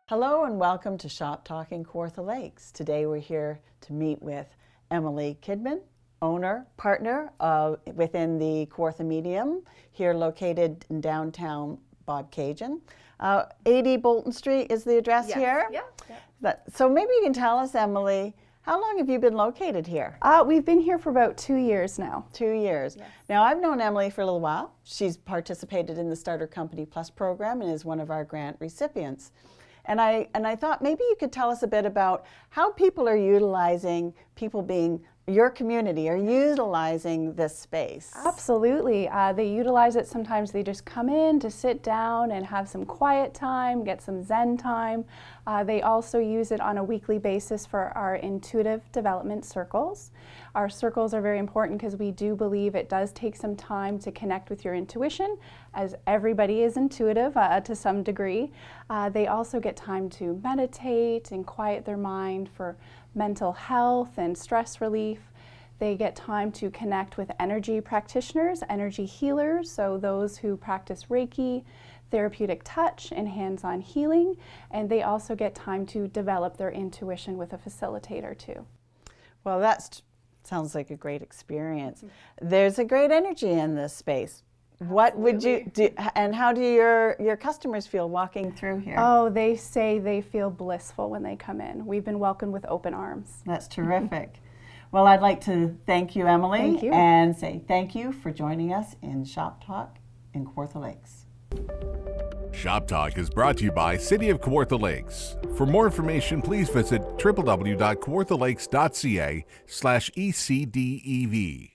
Hello and welcome to Shop Talk in Kawartha Lakes. Today we're here to meet with Emalee Kidman, owner, partner within the Kawartha Medium, here located in downtown Bobcaygeon. 80 Bolton Street is the address here? Yeah. So maybe you can tell us, Emalee, how long have you been located here? We've been here for about 2 years now. 2 years. Yes. Now I've known Emalee for a little while. She's participated in the Starter Company Plus program and is one of our grant recipients. And I thought maybe you could tell us a bit about how people are utilizing, people being your community are utilizing this space. Absolutely. They utilize it. Sometimes they just come in to sit down and have some quiet time, get some Zen time. They also use it on a weekly basis for our intuitive development circles. Our circles are very important because we do believe it does take some time to connect with your intuition, as everybody is intuitive to some degree. They also get time to meditate and quiet their mind for mental health and stress relief. They get time to connect with energy practitioners, energy healers, so those who practice Reiki, therapeutic touch, and hands-on healing. And they also get time to develop their intuition with a facilitator too. Well, that sounds like a great experience. There's a great energy in this space. What would you do, and how do your customers feel walking through here? Oh, they say they feel blissful when they come in. We've been welcomed with open arms. That's terrific. Well, I'd like to thank you, Emalee, thank you. And say thank you for joining us in Shop Talk in Kawartha Lakes. Shop Talk is brought to you by City of Kawartha Lakes. For more information, please visit www.kawarthalakes.ca/ECDEV.